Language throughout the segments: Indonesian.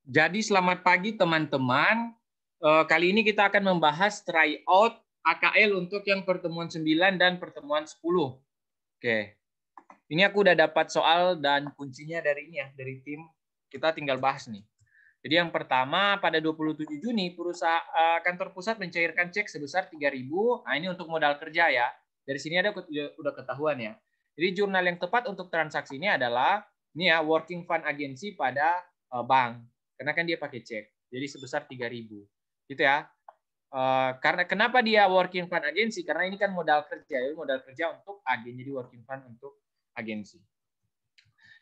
Jadi selamat pagi teman-teman. Kali ini kita akan membahas tryout AKL untuk yang pertemuan 9 dan pertemuan 10. Oke. Ini aku udah dapat soal dan kuncinya dari ini ya, dari tim. Kita tinggal bahas nih. Jadi yang pertama pada 27 Juni perusahaan kantor pusat mencairkan cek sebesar 3.000. Nah, ini untuk modal kerja ya. Dari sini ada udah ketahuan ya. Jadi jurnal yang tepat untuk transaksi ini adalah ini ya, working fund agensi pada bank. Karena kan dia pakai cek. Jadi sebesar 3.000. Gitu ya. Karena kenapa dia working fund agensi? Karena ini kan modal kerja, ya, modal kerja untuk agen, jadi working fund untuk agensi.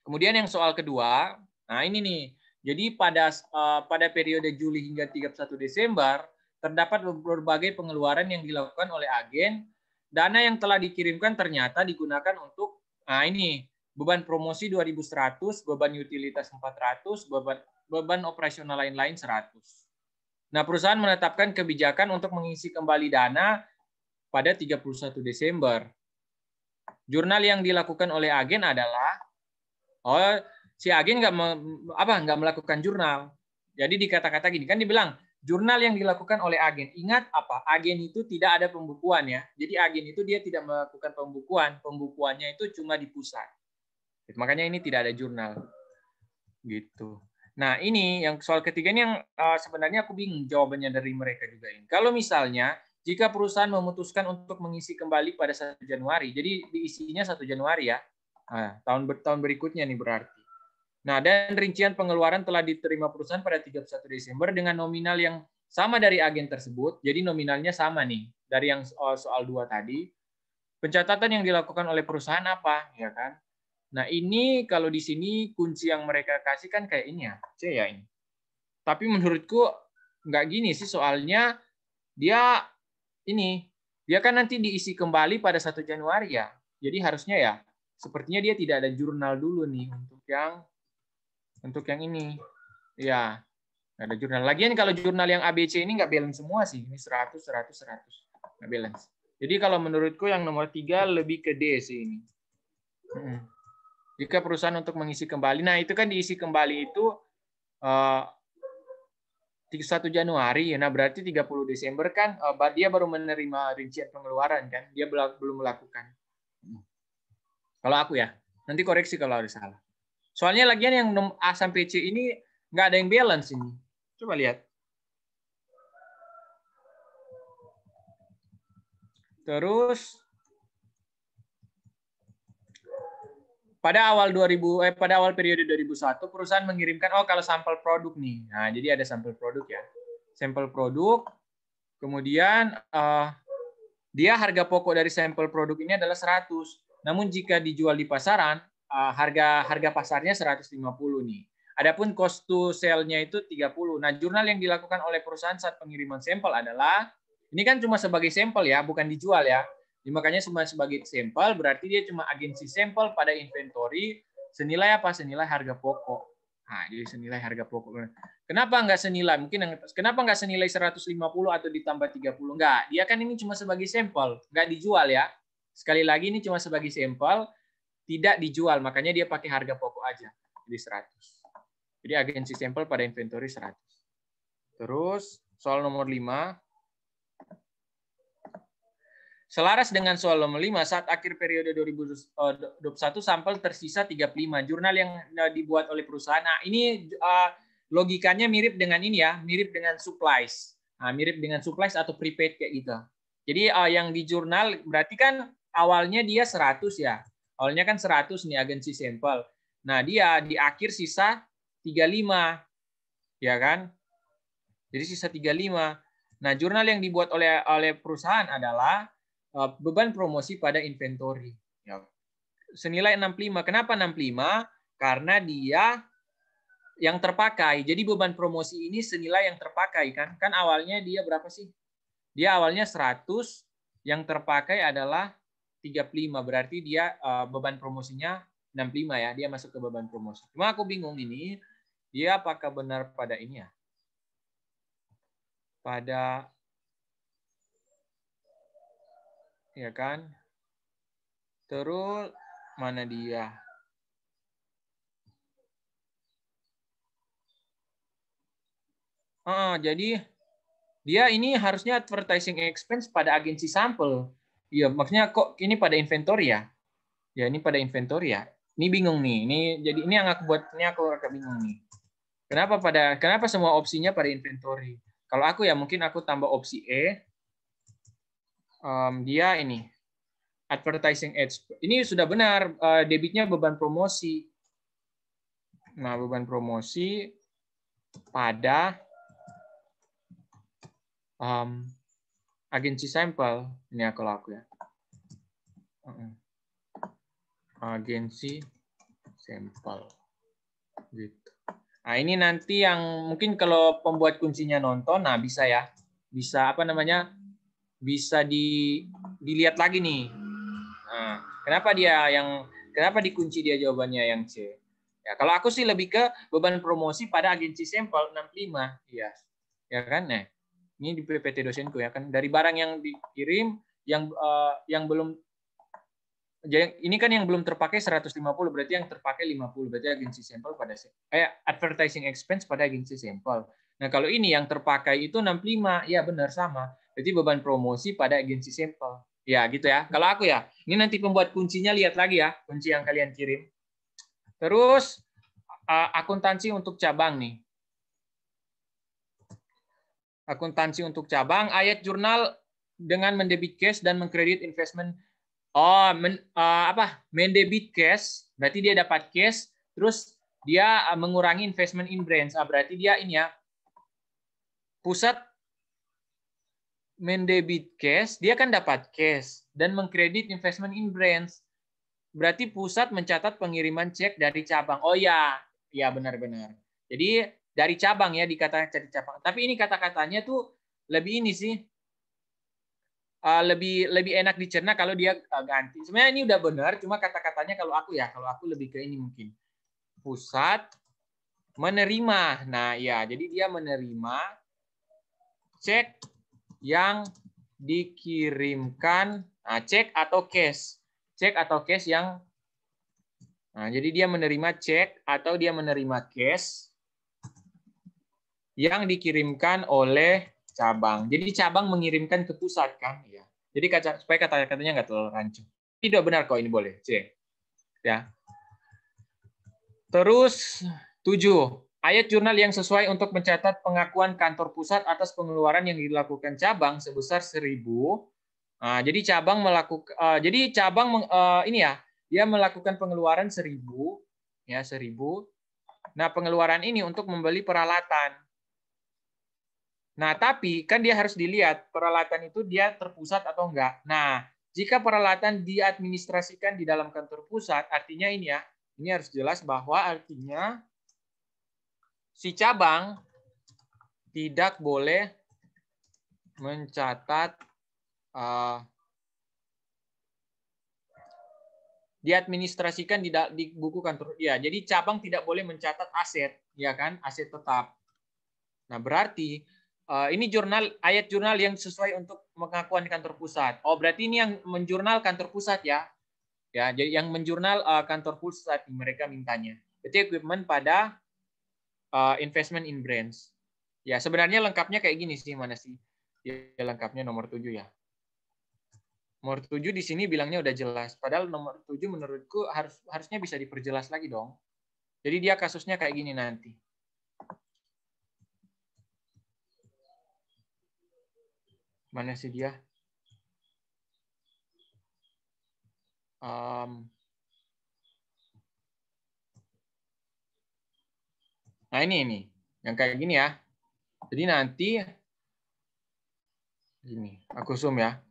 Kemudian yang soal kedua, nah ini nih. Jadi pada periode Juli hingga 31 Desember terdapat berbagai pengeluaran yang dilakukan oleh agen. Dana yang telah dikirimkan ternyata digunakan untuk ini beban promosi 2.100, beban utilitas 400, beban operasional lain-lain 100. Nah, perusahaan menetapkan kebijakan untuk mengisi kembali dana pada 31 Desember. Jurnal yang dilakukan oleh agen adalah si agen nggak melakukan jurnal. Jadi di kata-kata gini kan dibilang jurnal yang dilakukan oleh agen. Ingat apa? Agen itu tidak ada pembukuan ya. Jadi agen itu dia tidak melakukan pembukuan. Pembukuannya itu cuma di pusat. Makanya ini tidak ada jurnal. Gitu. Nah ini yang soal ketiga ini yang sebenarnya aku bingung jawabannya dari mereka juga ini. Kalau misalnya jika perusahaan memutuskan untuk mengisi kembali pada 1 Januari, jadi diisinya 1 Januari ya. Nah, tahun berikutnya nih berarti. Nah, dan rincian pengeluaran telah diterima perusahaan pada 31 Desember dengan nominal yang sama dari agen tersebut. Jadi nominalnya sama nih dari yang soal 2 tadi. Pencatatan yang dilakukan oleh perusahaan apa, ya kan? Nah, ini kalau di sini kunci yang mereka kasih kan kayak ini ya, C ya ini. Tapi menurutku nggak gini sih soalnya dia dia kan nanti diisi kembali pada 1 Januari ya. Jadi harusnya ya sepertinya dia tidak ada jurnal dulu nih untuk yang ini. Ya, nggak ada jurnal. Lagian kalau jurnal yang ABC ini nggak balance semua sih. Ini 100, 100, 100. Nggak balance. Jadi kalau menurutku yang nomor 3 lebih ke D sih ini. Jika perusahaan untuk mengisi kembali, nah itu kan diisi kembali itu 1 Januari, nah berarti 30 Desember kan dia baru menerima rincian pengeluaran kan, dia belum melakukan. Kalau aku ya, nanti koreksi kalau ada salah. Soalnya lagian yang A sampai C ini nggak ada yang balance ini. Coba lihat. Terus pada awal periode 2001 perusahaan mengirimkan kalau sampel produk nih. Nah, jadi ada sampel produk ya. Sampel produk. Kemudian dia harga pokok dari sampel produk ini adalah 100. Namun jika dijual di pasaran, harga pasarnya 150 nih. Adapun cost to sell-nya itu 30. Nah, jurnal yang dilakukan oleh perusahaan saat pengiriman sampel adalah ini kan cuma sebagai sampel ya, bukan dijual ya. Makanya cuma sebagai sampel berarti dia cuma agensi sampel pada inventory senilai apa? Senilai harga pokok. Nah, jadi senilai harga pokok. Kenapa nggak senilai? Kenapa nggak senilai 150 atau ditambah 30? Nggak, dia kan ini cuma sebagai sampel, nggak dijual ya. Sekali lagi ini cuma sebagai sampel, tidak dijual, makanya dia pakai harga pokok aja, jadi 100. Jadi agensi sampel pada inventory 100. Terus soal nomor 5. Selaras dengan soal nomor 5, saat akhir periode 2021 sampel tersisa 35. Jurnal yang dibuat oleh perusahaan. Nah, ini logikanya mirip dengan ini ya, mirip dengan supplies. Nah, mirip dengan supplies atau prepaid kayak gitu. Jadi yang di jurnal berarti kan awalnya dia 100 ya. Awalnya kan 100 nih agensi sampel. Nah, dia di akhir sisa 35. Ya kan? Jadi sisa 35. Nah, jurnal yang dibuat oleh perusahaan adalah beban promosi pada inventory. Ya. Senilai 65. Kenapa 65? Karena dia yang terpakai. Jadi beban promosi ini senilai yang terpakai kan? Kan awalnya dia berapa sih? Dia awalnya 100, yang terpakai adalah 35. Berarti dia beban promosinya 65 ya. Dia masuk ke beban promosi. Cuma aku bingung ini, dia apakah benar pada ini ya? Pada ya kan? Terus mana dia? Jadi dia ini harusnya advertising expense pada agensi sampel. Iya, maksudnya kok ini pada inventory ya? Ya, ini pada inventory ya. Ini bingung nih. Ini yang aku buat, ini aku agak bingung nih. Kenapa semua opsinya pada inventory? Kalau aku ya mungkin aku tambah opsi E. Dia ini advertising ads. Ini sudah benar, debitnya beban promosi. Nah, beban promosi pada agensi sampel. Ini kalau aku ya. Agensi sampel. Gitu. Nah, ini nanti yang mungkin kalau pembuat kuncinya nonton, nah bisa ya. Bisa apa namanya? Bisa dilihat lagi nih. Nah, kenapa dikunci dia jawabannya yang C? Ya, kalau aku sih lebih ke beban promosi pada agensi sampel 65. Iya. Ya kan? Nah, ini di PPT dosenku ya kan. Dari barang yang dikirim yang belum, ini kan yang belum terpakai 150, berarti yang terpakai 50, berarti agensi sampel pada advertising expense pada agensi sampel. Nah, kalau ini yang terpakai itu 65, ya benar sama. Berarti beban promosi pada agensi sampel. Ya, gitu ya. Kalau aku ya, ini nanti pembuat kuncinya lihat lagi ya, kunci yang kalian kirim. Terus akuntansi untuk cabang nih. Akuntansi untuk cabang, ayat jurnal dengan mendebit cash dan mengkredit investment. Mendebit cash, berarti dia dapat cash, terus dia mengurangi investment in brands. Berarti dia ini ya, pusat mendebit cash, dia kan dapat cash dan mengkredit investment in brands. Berarti pusat mencatat pengiriman cek dari cabang. Oh ya, ya benar-benar. Jadi dari cabang ya, dikatakan dari cabang. Tapi ini kata-katanya tuh lebih ini sih, lebih enak dicerna kalau dia ganti. Sebenarnya ini udah benar, cuma kata-katanya kalau aku lebih ke ini mungkin. Pusat menerima. Nah, ya, jadi dia menerima cek yang dikirimkan, cek atau cash. Cek atau cash yang jadi dia menerima cek atau dia menerima cash yang dikirimkan oleh cabang. Jadi cabang mengirimkan ke pusat kan, ya. Jadi supaya kata-katanya nggak terlalu rancu. Tidak benar kok, ini boleh C. Ya. Terus 7. Ayat jurnal yang sesuai untuk mencatat pengakuan kantor pusat atas pengeluaran yang dilakukan cabang sebesar 1.000. Jadi cabang ini ya, dia melakukan pengeluaran 1.000 ya, 1.000. Nah, pengeluaran ini untuk membeli peralatan. Nah, tapi kan dia harus dilihat peralatan itu dia terpusat atau enggak. Nah, jika peralatan diadministrasikan di dalam kantor pusat, artinya ini ya, ini harus jelas bahwa artinya si cabang tidak boleh mencatat diadministrasikan di buku kantor. Ya, jadi cabang tidak boleh mencatat aset, ya kan, aset tetap. Nah, berarti ini ayat jurnal yang sesuai untuk pengakuan kantor pusat. Oh, berarti ini yang menjurnal kantor pusat ya. Ya, jadi yang menjurnal kantor pusat mereka mintanya. Berarti equipment pada investment in brands. Ya, sebenarnya lengkapnya kayak gini sih, mana sih? Ya, lengkapnya nomor 7 ya. Nomor 7 di sini bilangnya udah jelas. Padahal nomor 7 menurutku harusnya bisa diperjelas lagi dong. Jadi dia kasusnya kayak gini nanti. Mana sih dia? Nah, ini yang kayak gini ya. Jadi nanti ini aku zoom ya.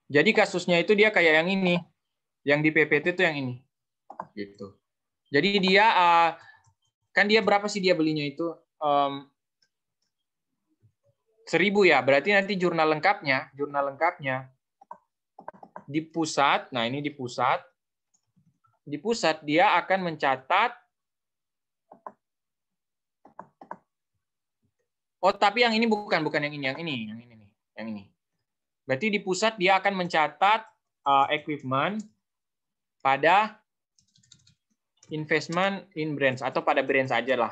Jadi kasusnya itu dia kayak yang ini. Yang di PPT itu yang ini. Gitu. Jadi dia kan dia berapa sih dia belinya itu? 1.000 ya. Berarti nanti jurnal lengkapnya di pusat. Nah, ini di pusat. Di pusat dia akan mencatat. Oh, tapi yang ini bukan yang ini, yang ini nih, yang ini. Berarti di pusat dia akan mencatat equipment pada investment in brands atau pada brands aja lah.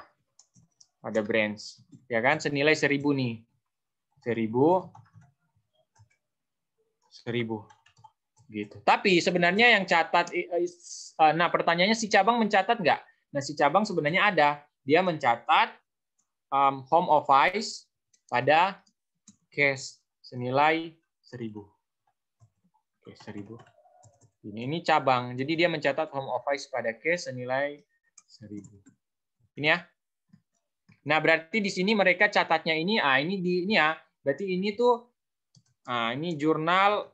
Ada branch. Ya kan? Senilai 1.000 nih. 1.000. Gitu. Tapi sebenarnya yang catat, nah pertanyaannya si cabang mencatat nggak? Nah si cabang sebenarnya ada. Dia mencatat home office pada cash senilai 1.000. Oke, 1.000. Ini cabang. Jadi dia mencatat home office pada cash senilai 1.000. Ini ya. Nah, berarti di sini mereka catatnya ini, ini ya. Berarti ini tuh, ini jurnal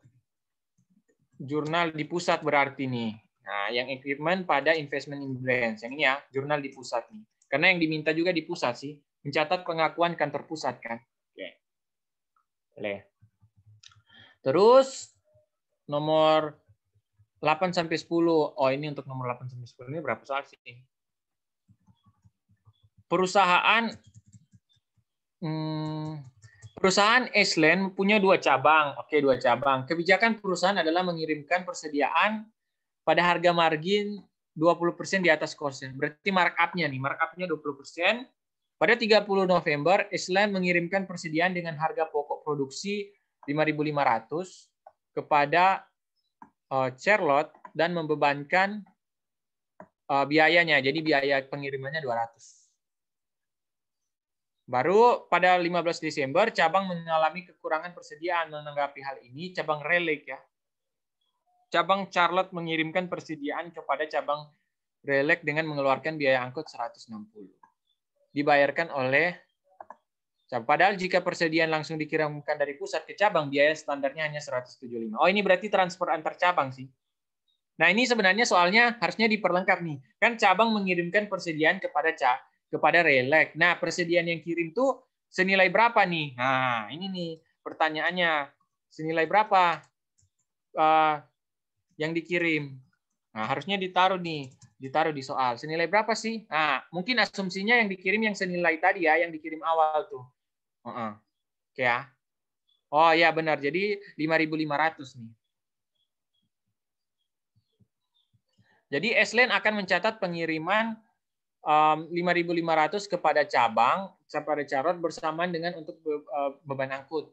di pusat berarti nih. Nah, yang equipment pada investment in branch. Yang ini ya, jurnal di pusat nih. Karena yang diminta juga di pusat sih, mencatat pengakuan kantor pusat kan. Oke. Boleh. Terus nomor 8 sampai 10. Oh, ini untuk nomor 8 sampai 10 ini berapa soal sih? Perusahaan Ashland punya 2 cabang. Oke, 2 cabang. Kebijakan perusahaan adalah mengirimkan persediaan pada harga margin 20% di atas cost. Berarti markup-nya nih, markup-nya 20%. Pada 30 November, Ashland mengirimkan persediaan dengan harga pokok produksi 5.500 kepada Charlotte dan membebankan biayanya. Jadi biaya pengirimannya 200. Baru pada 15 Desember, cabang mengalami kekurangan persediaan. Menanggapi hal ini, cabang Relek ya. Cabang Charlotte mengirimkan persediaan kepada cabang Relek dengan mengeluarkan biaya angkut 160. Dibayarkan oleh cabang. Padahal jika persediaan langsung dikirimkan dari pusat ke cabang, biaya standarnya hanya 175. Oh, ini berarti transfer antar cabang sih. Nah, ini sebenarnya soalnya harusnya diperlengkap nih. Kan cabang mengirimkan persediaan kepada Relek. Nah, persediaan yang kirim tuh senilai berapa nih? Nah, ini nih pertanyaannya. Senilai berapa yang dikirim? Nah, harusnya ditaruh di soal. Senilai berapa sih? Nah, mungkin asumsinya yang dikirim yang senilai tadi ya, yang dikirim awal tuh. Oke ya. Oh ya benar. Jadi 5.500 nih. Jadi Ashland akan mencatat pengiriman 5.500 kepada cabang, kepada Charlotte bersamaan dengan untuk beban angkut.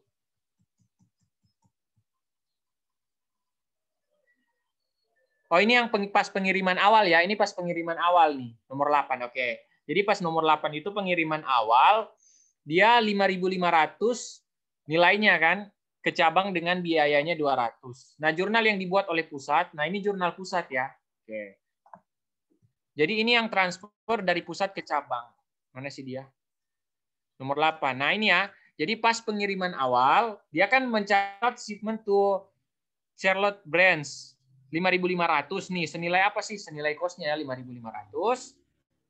Oh ini yang pas pengiriman awal ya, ini pas pengiriman awal nih, nomor 8. Oke. Jadi pas nomor 8 itu pengiriman awal, dia 5.500 nilainya kan, ke cabang dengan biayanya 200. Nah jurnal yang dibuat oleh pusat, nah ini jurnal pusat ya. Oke. Jadi ini yang transfer dari pusat ke cabang. Mana sih dia? Nomor 8. Nah ini ya. Jadi pas pengiriman awal, dia kan mencatat shipment to Charlotte Branch 5.500 nih. Senilai apa sih? Senilai cost-nya 5.500.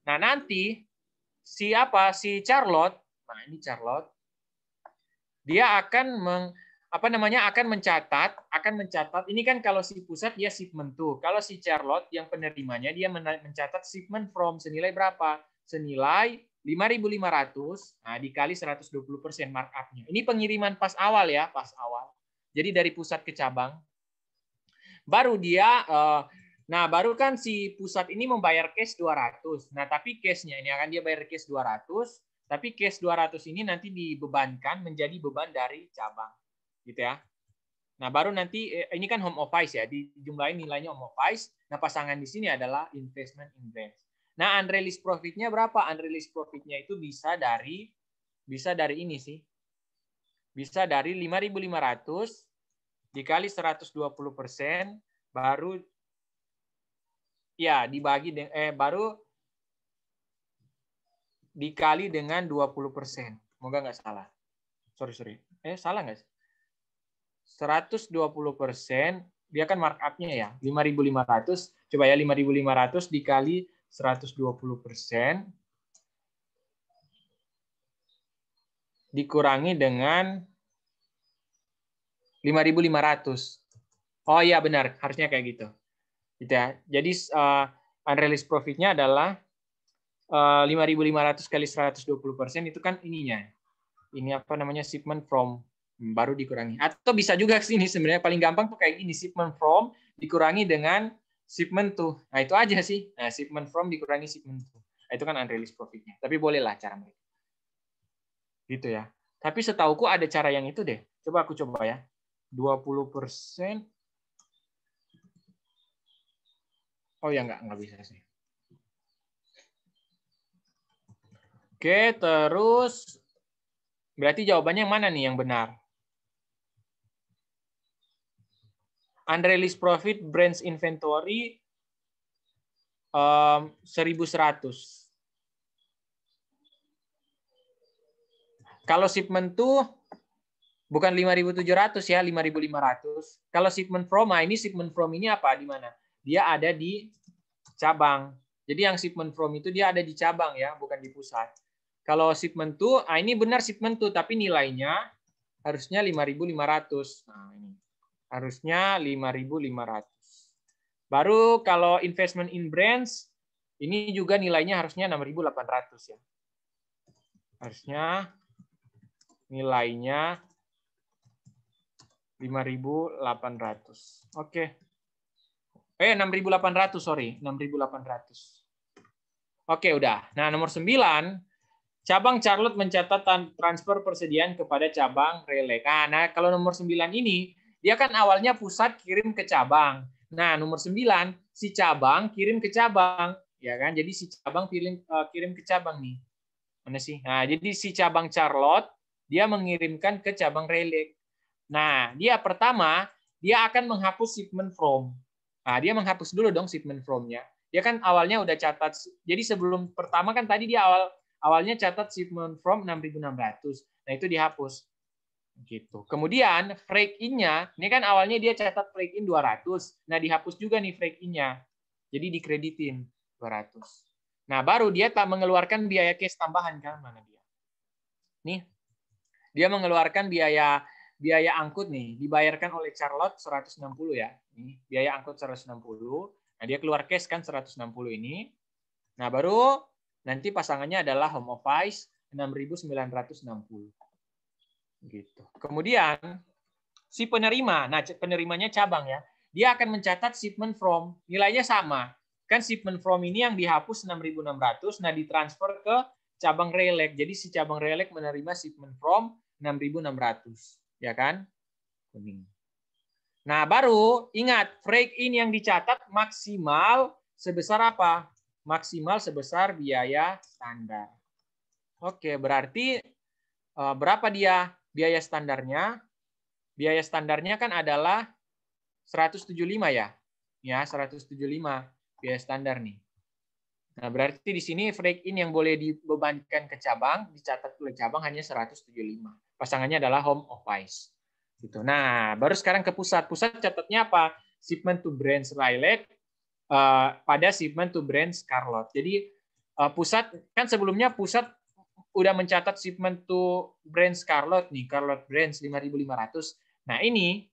Nah nanti si Charlotte, nah ini Charlotte, dia akan mencatat ini kan kalau si pusat dia shipment tuh. Kalau si Charlotte yang penerimanya dia mencatat shipment from senilai berapa? Senilai 5.500 dikali 120% markup-nya. Ini pengiriman pas awal ya, pas awal. Jadi dari pusat ke cabang. Baru dia baru kan si pusat ini membayar cash 200. Nah, tapi cash-nya ini akan dia bayar cash 200. Tapi cash 200 ini nanti dibebankan menjadi beban dari cabang. Gitu ya. Nah, baru nanti ini kan home office ya, dijumlahin nilainya home office. Nah, pasangan di sini adalah investment in branch. Nah, unrealized profit-nya berapa? Unrealized profit-nya itu bisa dari ini sih. Bisa dari 5.500 dikali 120% baru ya dibagi baru dikali dengan 20%. Semoga nggak salah. Sorry. Salah nggak sih? 120%, dia kan markup-nya ya, 5.500. Coba ya 5.500 dikali 120% dikurangi dengan 5.500. Oh iya benar, harusnya kayak gitu. Gitu ya. Jadi unrealized profit-nya adalah 5.500 kali 120% itu kan ininya. Ini apa namanya shipment from baru dikurangi. Atau bisa juga sini sebenarnya paling gampang tuh kayak gini, shipment from dikurangi dengan shipment to. Nah, itu aja sih. Nah, shipment from dikurangi shipment to. Nah, itu kan unrealized profit-nya. Tapi bolehlah cara mereka. Gitu ya. Tapi setauku ada cara yang itu deh. Coba aku coba ya. 20%. Oh ya, nggak bisa sih. Oke, terus berarti jawabannya yang mana nih yang benar? Unrealized profit branch inventory 1.100. Kalau shipment tuh bukan 5.700 ya, 5.500. Kalau shipment from, ini shipment from ini apa? Di mana? Dia ada di cabang. Jadi yang shipment from itu dia ada di cabang ya, bukan di pusat. Kalau shipment to, ini benar shipment to, tapi nilainya harusnya 5.500. Nah, ini. Harusnya 5.500. Baru kalau investment in branch, ini juga nilainya harusnya 6.800 ya. Harusnya nilainya 5.800. Oke. 6.800, sorry. 6.800. Oke, udah. Nah, nomor 9. Cabang Charlotte mencatat transfer persediaan kepada cabang Relay. Nah, kalau nomor 9 ini, dia kan awalnya pusat kirim ke cabang. Nah, nomor 9, si cabang kirim ke cabang. Ya kan? Jadi si cabang kirim ke cabang nih. Mana sih? Nah, jadi si cabang Charlotte, dia mengirimkan ke cabang Relay. Nah, dia pertama, dia akan menghapus shipment from. Nah, dia menghapus dulu dong shipment from-nya. Dia kan awalnya udah catat. Jadi sebelum pertama kan tadi dia awalnya catat shipment from 6.600. Nah, itu dihapus. Gitu. Kemudian freight in-nya, ini kan awalnya dia catat freight in 200. Nah, dihapus juga nih freight in-nya. Jadi dikreditin 200. Nah, baru dia tak mengeluarkan biaya cash tambahan kan, mana dia? Nih. Dia mengeluarkan biaya angkut nih, dibayarkan oleh Charlotte 160 ya. Ini biaya angkut 160. Nah, dia keluar cash kan 160 ini. Nah, baru nanti pasangannya adalah home office 6.960. Gitu. Kemudian si penerima, nah penerimanya cabang ya. Dia akan mencatat shipment from, nilainya sama. Kan shipment from ini yang dihapus 6.600, nah ditransfer ke cabang Relek. Jadi si cabang Relek menerima shipment from 6.600, ya kan? Kuning. Nah, baru ingat freight in yang dicatat maksimal sebesar apa? Maksimal sebesar biaya standar. Oke, berarti berapa dia biaya standarnya? Biaya standarnya kan adalah 175 ya. Ya, 175 biaya standar nih. Nah, berarti di sini freight in yang boleh dibebankan ke cabang, dicatat oleh cabang hanya 175. Pasangannya adalah home office. Gitu. Nah, baru sekarang ke pusat. Pusat catatnya apa? Shipment to branch Lilac pada shipment to branch Charlotte. Jadi pusat kan sebelumnya pusat udah mencatat shipment to branch Charlotte nih, Charlotte branch 5.500. Nah, ini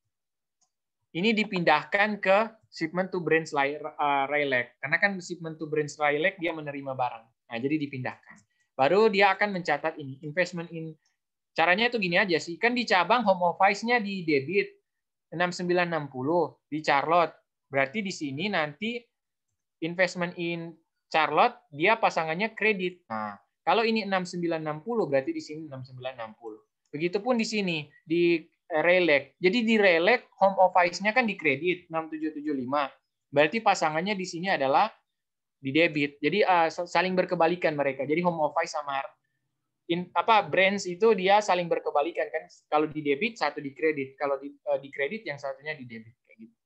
dipindahkan ke shipment to branch Lilac. Karena kan shipment to branch Lilac dia menerima barang. Nah, jadi dipindahkan. Baru dia akan mencatat ini, investment in. Caranya itu gini aja sih. Kan di cabang home office-nya di debit 6960 di Charlotte. Berarti di sini nanti investment in Charlotte dia pasangannya kredit. Nah, kalau ini 6960 berarti di sini 6960. Begitupun di sini di Relek. Jadi di Relek home office-nya kan di kredit 6775. Berarti pasangannya di sini adalah di debit. Jadi saling berkebalikan mereka. Jadi home office sama branch itu dia saling berkebalikan kan. Kalau di debit satu di kredit, kalau di kredit yang satunya di debit kayak gitu.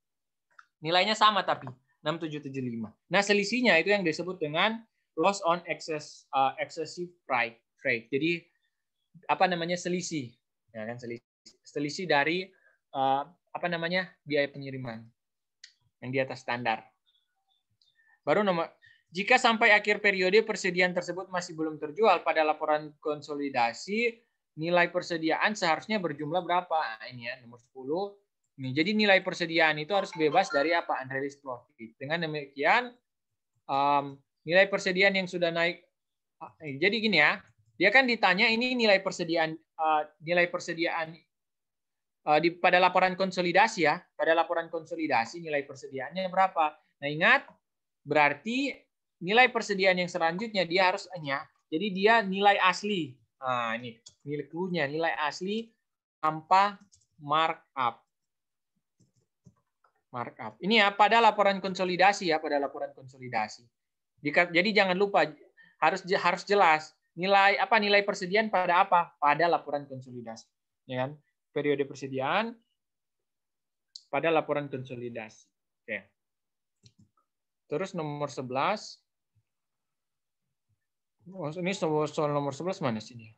Nilainya sama tapi 6775. Nah, selisihnya itu yang disebut dengan loss on excessive freight. Jadi apa namanya selisih, ya kan selisih dari biaya pengiriman yang di atas standar. Baru jika sampai akhir periode persediaan tersebut masih belum terjual pada laporan konsolidasi, nilai persediaan seharusnya berjumlah berapa? Nah, ini ya nomor 10. Nih, jadi nilai persediaan itu harus bebas dari apa? Unrealized profit. Dengan demikian nilai persediaan yang sudah naik. Jadi gini ya, dia kan ditanya ini nilai persediaan pada laporan konsolidasi ya. Pada laporan konsolidasi nilai persediaannya berapa? Nah, ingat berarti nilai persediaan yang selanjutnya dia harus jadi dia nilai asli. Nah, ini clue-nya, nilai asli tanpa markup. Markup. Ini ya pada laporan konsolidasi ya, pada laporan konsolidasi. Jadi jangan lupa harus jelas nilai persediaan pada apa? Pada laporan konsolidasi. Ya kan? Periode persediaan pada laporan konsolidasi. Oke. Terus nomor 11. Oh, ini soal nomor 11 mana sih dia?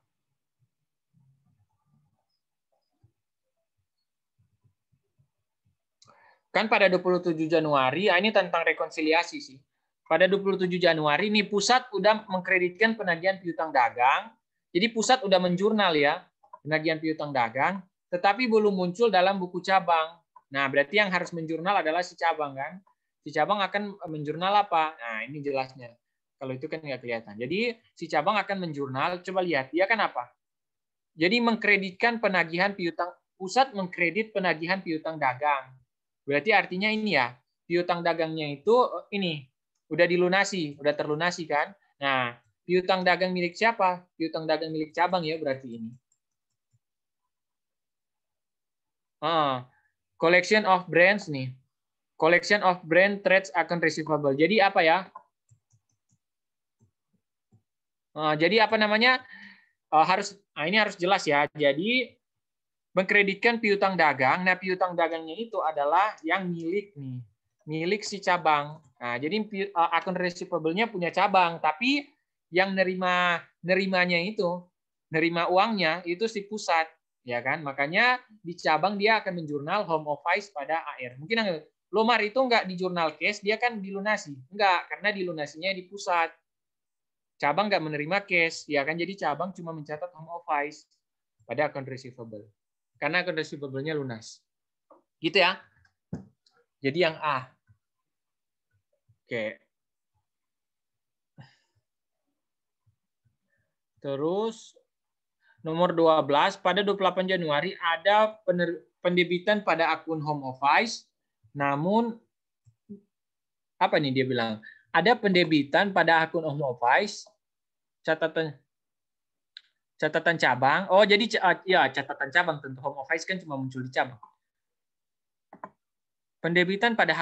Kan pada 27 Januari, ini tentang rekonsiliasi sih. Pada 27 Januari ini pusat udah mengkreditkan penagihan piutang dagang. Jadi pusat udah menjurnal ya, penagihan piutang dagang, tetapi belum muncul dalam buku cabang. Nah, berarti yang harus menjurnal adalah si cabang kan. Si cabang akan menjurnal apa? Nah, ini jelasnya. Kalau itu kan nggak kelihatan. Jadi si cabang akan menjurnal, coba lihat, dia kan apa? Jadi mengkreditkan penagihan piutang, pusat mengkredit penagihan piutang dagang. Berarti artinya ini ya, piutang dagangnya itu ini udah dilunasi, udah terlunasi kan? Nah, piutang dagang milik siapa? Piutang dagang milik cabang ya berarti ini. Collection of brands nih. Collection of brand trades account receivable. Jadi apa ya? Jadi apa namanya? Ini harus jelas ya. Jadi mengkreditkan piutang dagang. Nah, piutang dagangnya itu adalah yang milik si cabang. Nah, jadi akun receivable-nya punya cabang, tapi yang nerima uangnya itu si pusat, ya kan? Makanya di cabang dia akan menjurnal home office pada AR. Mungkin Lomar itu enggak di jurnal cash, dia kan dilunasi. Enggak, karena dilunasinya di pusat. Cabang enggak menerima cash, ya kan? Jadi cabang cuma mencatat home office pada akun receivable. Karena akun receivable-nya lunas. Gitu ya. Jadi yang A. Oke. Terus nomor 12, pada 28 Januari ada pendebitan pada akun home office. Namun apa nih dia bilang? Ada pendebitan pada akun home office, catatan cabang. Oh, jadi ya catatan cabang, tentu home office kan cuma muncul di cabang. Pendebitan pada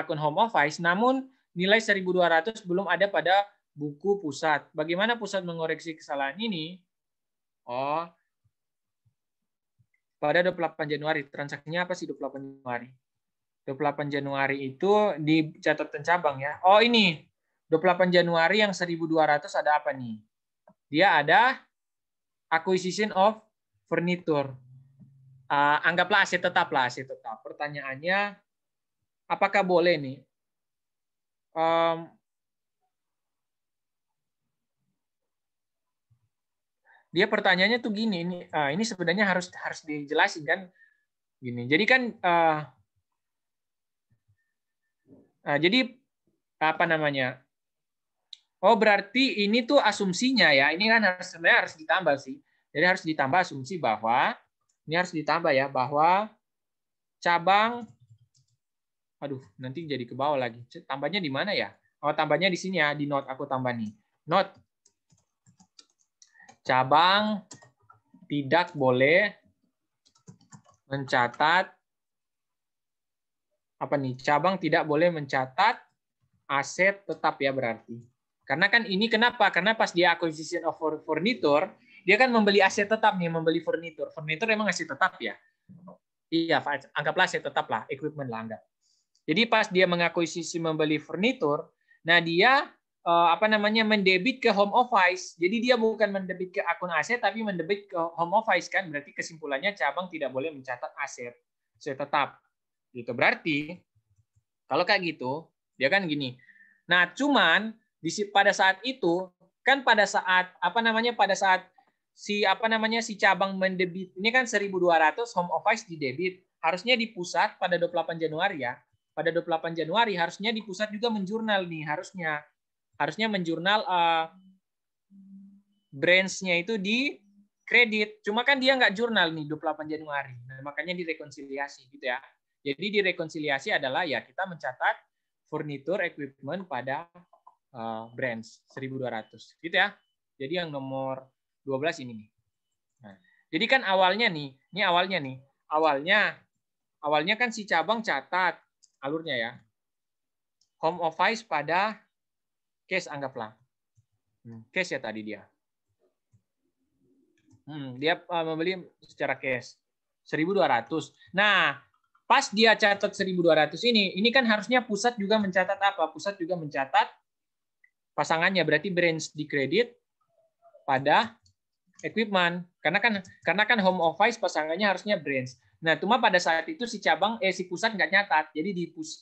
akun home office, namun nilai 1.200 belum ada pada buku pusat. Bagaimana pusat mengoreksi kesalahan ini? Oh, pada 28 Januari. Transaksinya apa sih 28 Januari? 28 Januari itu di catatan cabang ya. Oh, ini. 28 Januari yang 1.200 ada apa nih? Dia ada acquisition of furniture. Anggaplah aset tetap lah, aset tetap. Pertanyaannya, apakah boleh nih? Dia pertanyaannya tuh gini, ini sebenarnya harus dijelasin kan, gini. Jadi kan, jadi apa namanya? Oh, berarti ini tuh asumsinya ya. Ini kan sebenarnya harus ditambah sih. Jadi harus ditambah asumsi bahwa ini harus ditambah ya bahwa cabang, aduh nanti jadi ke bawah lagi. Tambahnya di mana ya? Oh, tambahnya di sini ya, di note aku tambah nih. Note cabang tidak boleh mencatat apa nih? Cabang tidak boleh mencatat aset tetap ya berarti. Karena kan ini kenapa? Karena pas dia acquisition of furniture, dia kan membeli aset tetap nih, membeli furniture. Furniture emang aset tetap ya? Iya, anggaplah aset tetap lah, equipment lah anggap. Jadi pas dia mengakuisisi membeli furniture, nah dia mendebit ke home office. Jadi dia bukan mendebit ke akun aset tapi mendebit ke home office kan. Berarti kesimpulannya cabang tidak boleh mencatat aset tetap. Gitu. Berarti kalau kayak gitu, dia kan gini. Nah, cuman pada saat itu kan pada saat si cabang mendebit ini kan 1.200 home office di debit. Harusnya di pusat pada 28 Januari ya. Pada 28 Januari harusnya di pusat juga menjurnal nih, harusnya menjurnal branch-nya itu di kredit. Cuma kan dia nggak jurnal nih 28 Januari. Nah, makanya direkonsiliasi gitu ya. Jadi direkonsiliasi adalah ya kita mencatat furniture equipment pada branch 1.200 gitu ya. Jadi yang nomor 12 ini nih. Nah, jadi kan awalnya nih, ini awalnya nih. Awalnya kan si cabang catat alurnya ya. Home office pada case anggaplah. Case ya tadi dia. Dia membeli secara cash 1.200. Nah, pas dia catat 1.200 ini kan harusnya pusat juga mencatat apa? Pusat juga mencatat pasangannya, berarti branch di kredit pada equipment. Karena kan home office pasangannya harusnya branch. Nah, cuma pada saat itu si pusat nggak nyatat. Jadi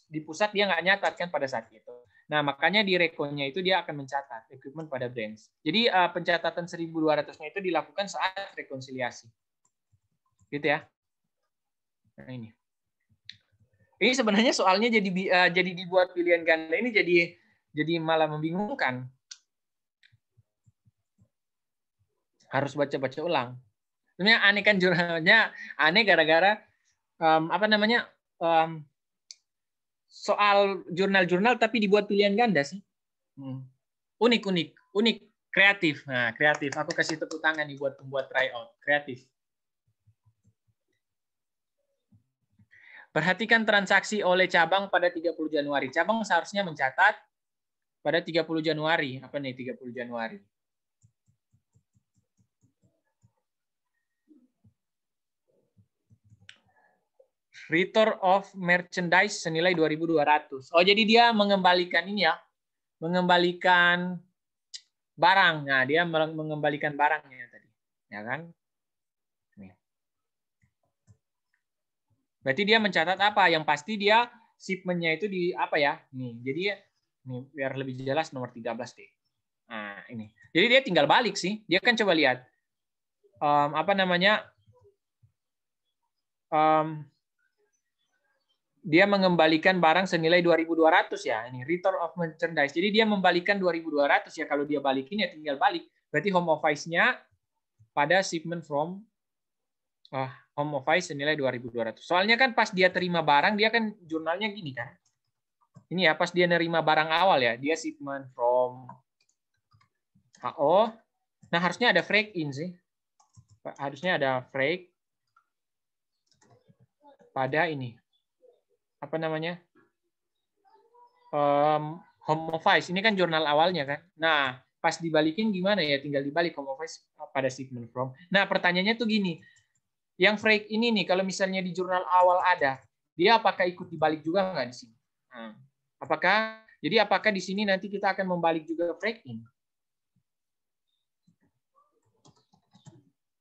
di pusat dia nggak nyatat kan pada saat itu. Nah, makanya di rekonya itu dia akan mencatat equipment pada branch. Jadi pencatatan 1.200-nya itu dilakukan saat rekonsiliasi. Gitu ya. Nah, ini. Ini sebenarnya soalnya jadi dibuat pilihan ganda ini jadi malah membingungkan. Harus baca-baca ulang. Sebenarnya aneh kan jurnalnya, aneh gara-gara soal jurnal-jurnal tapi dibuat pilihan ganda sih. Unik, kreatif. Nah, kreatif. Aku kasih tepuk tangan nih buat pembuat tryout, kreatif. Perhatikan transaksi oleh cabang pada 30 Januari. Cabang seharusnya mencatat pada 30 Januari. Apa nih 30 Januari? Return of merchandise senilai 2.200. Oh, jadi dia mengembalikan ini ya. Mengembalikan barang. Nah, dia mengembalikan barangnya tadi. Ya kan? Nih. Berarti dia mencatat apa? Yang pasti dia shipment-nya itu di apa ya? Nih, jadi nih biar lebih jelas nomor 13 deh. Nah, ini. Jadi dia tinggal balik sih. Dia kan coba lihat. Dia mengembalikan barang senilai 2.200 ya. Ini return of merchandise. Jadi dia membalikan 2.200 ya. Kalau dia balikin ya tinggal balik. Berarti home office-nya pada shipment from home office senilai 2.200. Soalnya kan pas dia terima barang, dia kan jurnalnya gini kan. Ini ya, pas dia nerima barang awal ya, dia shipment from HO. Nah, harusnya ada freight in sih. Harusnya ada freight pada ini. Apa namanya? Home office. Ini kan jurnal awalnya kan. Nah, pas dibalikin gimana ya? Tinggal dibalik home office pada shipment from. Nah, pertanyaannya tuh gini. Yang freight ini nih, kalau misalnya di jurnal awal ada, dia apakah ikut dibalik juga nggak di sini? Nah, apakah di sini nanti kita akan membalik juga freight in?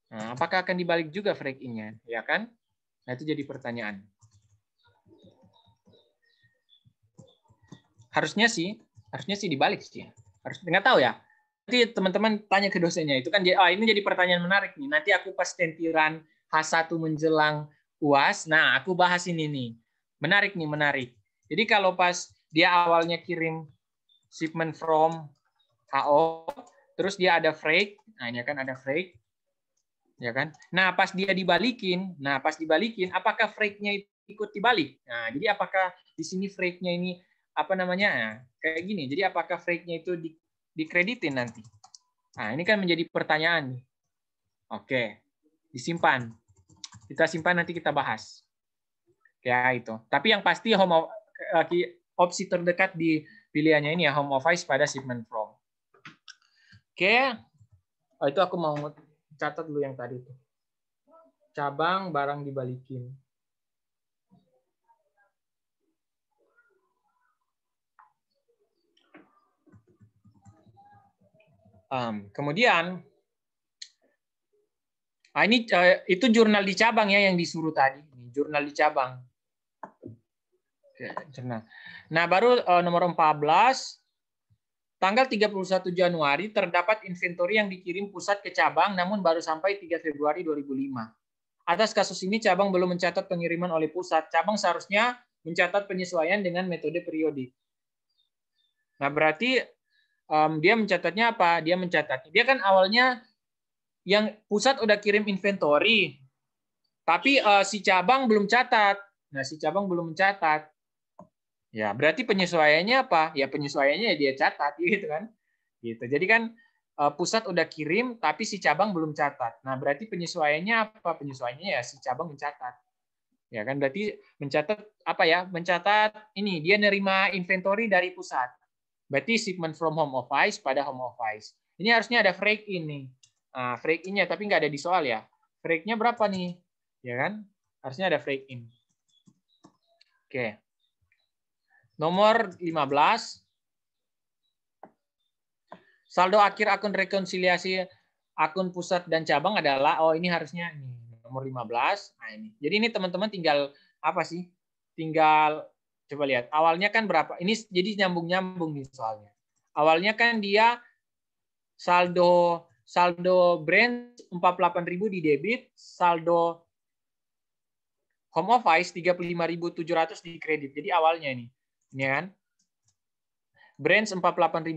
Nah, apakah akan dibalik juga freight in-nya? Ya kan? Nah, itu jadi pertanyaan. Harusnya sih dibalik sih. Harus nggak tahu ya. Nanti teman-teman tanya ke dosennya. Itu kan ini jadi pertanyaan menarik nih. Nanti aku pas tentiran H1 menjelang UAS, nah aku bahas ini nih. Menarik nih, menarik. Jadi kalau pas dia awalnya kirim shipment from HO, terus dia ada freight, nah ini kan ada freight, ya kan? Nah pas dibalikin, apakah freight-nya ikut dibalik? Nah jadi apakah di sini freight-nya ini apa namanya? Nah, kayak gini. Jadi apakah freight-nya itu dikreditin nanti? Nah ini kan menjadi pertanyaan nih. Oke, disimpan. Kita simpan, nanti kita bahas. Ya itu. Tapi yang pasti opsi terdekat di pilihannya ini ya home office pada shipment from. Oke. Itu aku mau catat dulu yang tadi itu. Cabang barang dibalikin. Kemudian ini itu jurnal di cabang ya yang disuruh tadi. Jurnal di cabang. Nah, baru nomor 14. Tanggal 31 Januari terdapat inventory yang dikirim pusat ke cabang namun baru sampai 3 Februari 2005. Atas kasus ini cabang belum mencatat pengiriman oleh pusat. Cabang seharusnya mencatat penyesuaian dengan metode periodik. Nah, berarti dia mencatatnya apa? Dia kan awalnya yang pusat udah kirim inventory. Tapi si cabang belum catat. Nah, si cabang belum mencatat. Ya, berarti penyesuaiannya apa? Ya penyesuaiannya dia catat gitu kan. Gitu. Jadi kan pusat udah kirim, tapi si cabang belum catat. Nah, berarti penyesuaiannya apa? Penyesuaiannya ya si cabang mencatat. Ya kan, berarti mencatat apa ya? Mencatat ini dia nerima inventory dari pusat. Berarti shipment from home office pada home office. Ini harusnya ada freight in nih. Nah, freight in-nya tapi nggak ada di soal ya. Freight-nya berapa nih? Ya kan? Harusnya ada freight in. Oke. Nomor 15. Saldo akhir akun rekonsiliasi akun pusat dan cabang adalah, oh ini harusnya nih, nomor 15. Nah ini. Jadi ini teman-teman tinggal apa sih? Tinggal coba lihat. Awalnya kan berapa? Ini jadi nyambung-nyambung nih soalnya. Awalnya kan dia saldo branch 48.000 di debit, saldo home office 35.700 di kredit. Jadi awalnya ini kan. Branch 48.500,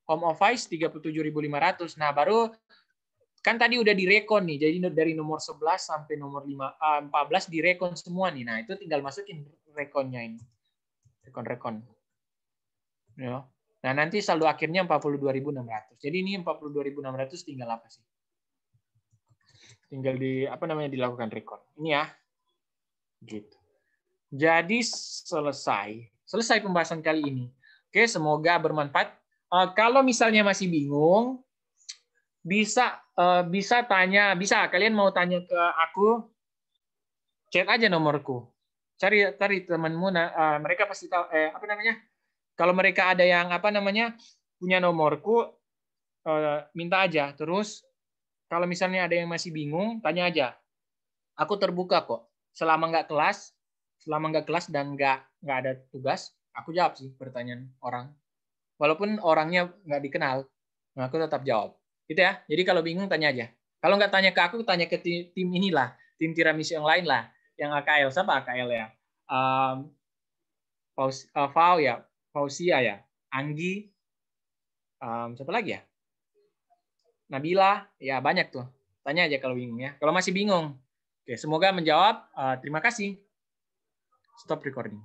home office 37.500. Nah, baru kan tadi udah direkon nih. Jadi dari nomor 11 sampai nomor 14 direkon semua nih. Nah, itu tinggal masukin rekonnya ini. Rekon. Ya. Nah, nanti saldo akhirnya 42.600. Jadi ini 42.600 tinggal apa sih? Tinggal dilakukan rekon. Ini ya. Gitu. Jadi selesai pembahasan kali ini. Oke, semoga bermanfaat. Kalau misalnya masih bingung, bisa kalian mau tanya ke aku, chat aja nomorku. Cari temanmu, mereka pasti tahu kalau mereka ada yang punya nomorku, minta aja. Terus kalau misalnya ada yang masih bingung, tanya aja. Aku terbuka kok. Selama nggak kelas dan nggak ada tugas, aku jawab sih pertanyaan orang. Walaupun orangnya nggak dikenal, aku tetap jawab. Gitu ya. Jadi kalau bingung tanya aja. Kalau nggak tanya ke aku, tanya ke tim inilah, tim tiramisu yang lain lah, yang AKL. Siapa AKL ya? Fausia ya, Anggi, siapa lagi ya? Nabila, ya banyak tuh. Tanya aja kalau bingung ya. Kalau masih bingung. Oke, semoga menjawab. Terima kasih. Stop recording.